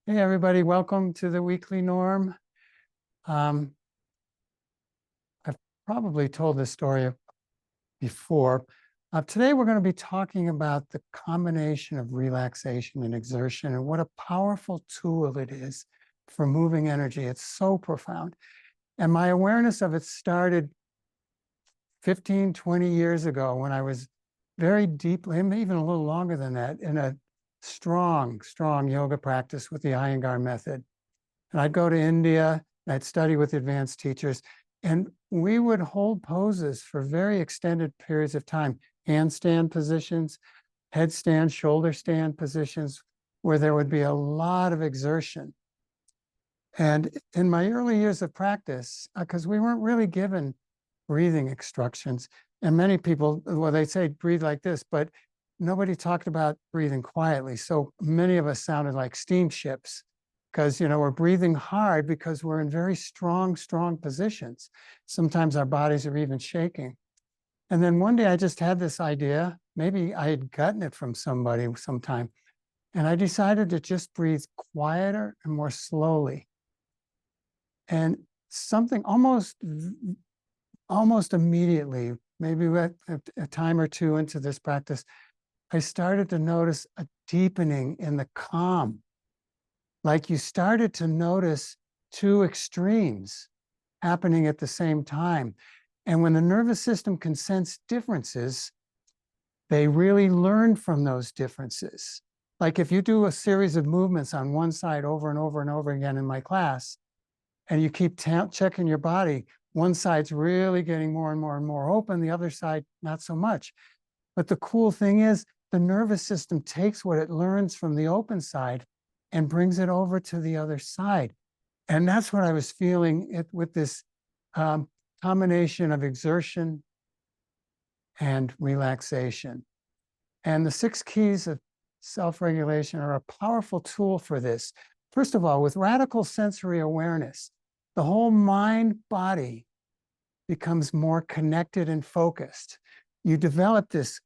Hey, everybody, welcome to the Weekly Norm. I've probably told this story before. Today, we're going to be talking about the combination of relaxation and exertion and what a powerful tool it is for moving energy. It's so profound. And my awareness of it started 15, 20 years ago when I was very deeply, even a little longer than that, in a strong yoga practice with the Iyengar method. And I'd go to India, and I'd study with advanced teachers, and we would hold poses for very extended periods of time, handstand positions, headstand, shoulder stand positions, where there would be a lot of exertion. And in my early years of practice, because we weren't really given breathing instructions, and many people, well, they say breathe like this, but nobody talked about breathing quietly. So many of us sounded like steamships because, we're breathing hard because we're in very strong positions. Sometimes our bodies are even shaking. And then one day I just had this idea, maybe I had gotten it from somebody sometime, and I decided to just breathe quieter and more slowly. And something almost immediately, maybe a time or two into this practice, I started to notice a deepening in the calm. Like you started to notice two extremes happening at the same time. And when the nervous system can sense differences, they really learn from those differences. Like if you do a series of movements on one side over and over and over again in my class, and you keep checking your body, one side's really getting more and more and more open, the other side, not so much. But the cool thing is, the nervous system takes what it learns from the open side and brings it over to the other side. And that's what I was feeling with this combination of exertion and relaxation. And the 6 keys of self-regulation are a powerful tool for this. First of all, with radical sensory awareness, the whole mind-body becomes more connected and focused. You develop this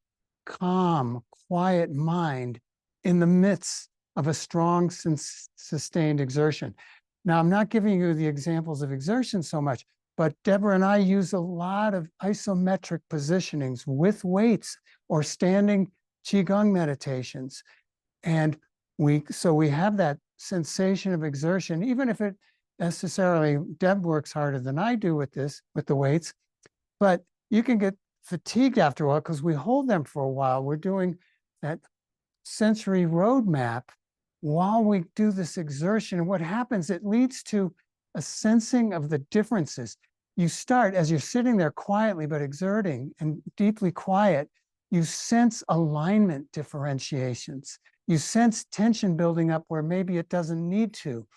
calm, quiet mind in the midst of a strong, sustained exertion. Now, I'm not giving you the examples of exertion so much, but Deborah and I use a lot of isometric positionings with weights or standing Qigong meditations. And we have that sensation of exertion, even if it necessarily, Deb works harder than I do with the weights, but you can get fatigued after a while because we hold them for a while. We're doing that sensory roadmap while we do this exertion. And what happens, it leads to a sensing of the differences. You start, as you're sitting there quietly but exerting and deeply quiet, you sense alignment differentiations. You sense tension building up where maybe it doesn't need to.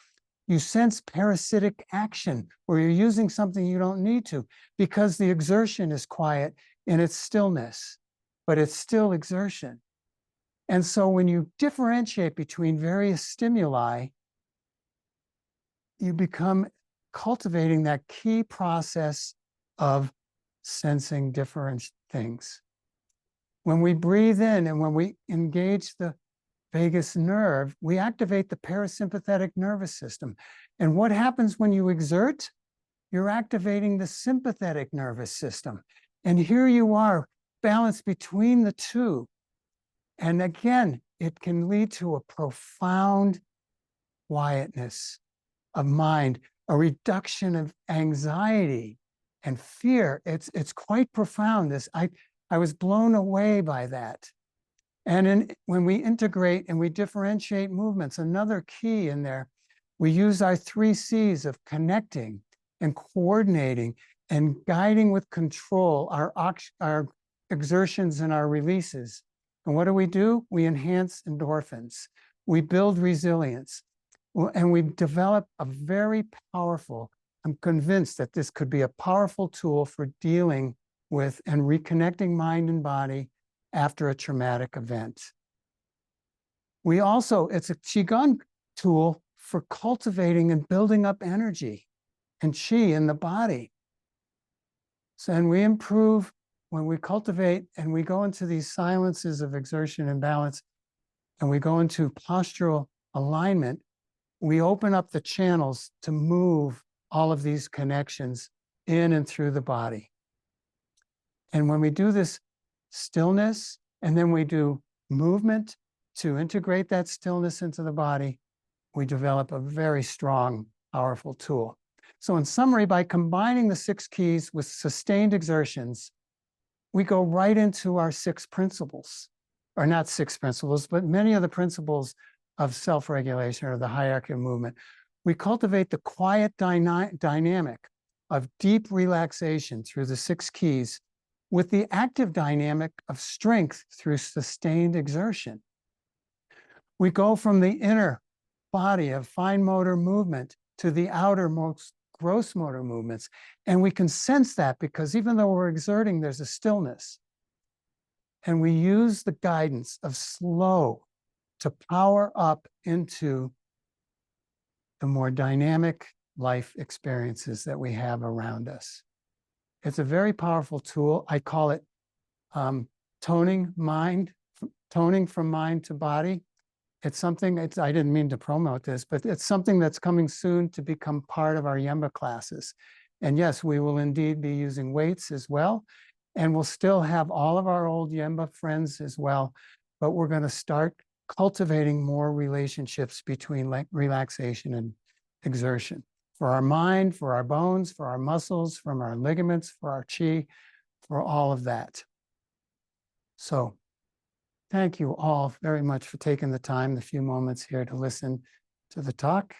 You sense parasitic action where you're using something you don't need to because the exertion is quiet in its stillness, but it's still exertion. And so when you differentiate between various stimuli, you become cultivating that key process of sensing different things. When we breathe in and when we engage the vagus nerve, we activate the parasympathetic nervous system. And what happens when you exert? You're activating the sympathetic nervous system. And here you are, balanced between the two. And again, it can lead to a profound quietness of mind, a reduction of anxiety and fear. It's quite profound. I was blown away by that. And when we integrate and we differentiate movements, another key in there, we use our 3 C's of connecting and coordinating and guiding with control our exertions and our releases. And what do? We enhance endorphins. We build resilience. And we develop a very powerful, I'm convinced that this could be a powerful tool for dealing with and reconnecting mind and body after a traumatic event. It's a Qigong tool for cultivating and building up energy and Qi in the body. So, and we improve when we cultivate and we go into these silences of exertion and balance, and we go into postural alignment, we open up the channels to move all of these connections in and through the body. And when we do this stillness, and then we do movement to integrate that stillness into the body, we develop a very strong, powerful tool. So in summary, by combining the 6 keys with sustained exertions, we go right into our 6 principles, or not 6 principles, but many of the principles of self-regulation or the hierarchy of movement. We cultivate the quiet dynamic of deep relaxation through the 6 keys with the active dynamic of strength through sustained exertion. We go from the inner body of fine motor movement to the outermost gross motor movements. And we can sense that because even though we're exerting, there's a stillness. And we use the guidance of slow to power up into the more dynamic life experiences that we have around us. It's a very powerful tool. I call it toning from mind to body. It's something, I didn't mean to promote this, but it's something that's coming soon to become part of our Yemba classes. And yes, we will indeed be using weights as well. And we'll still have all of our old Yemba friends as well. But we're going to start cultivating more relationships between relaxation and exertion for our mind, for our bones, for our muscles, from our ligaments, for our chi, for all of that. So thank you all very much for taking the time, the few moments here to listen to the talk.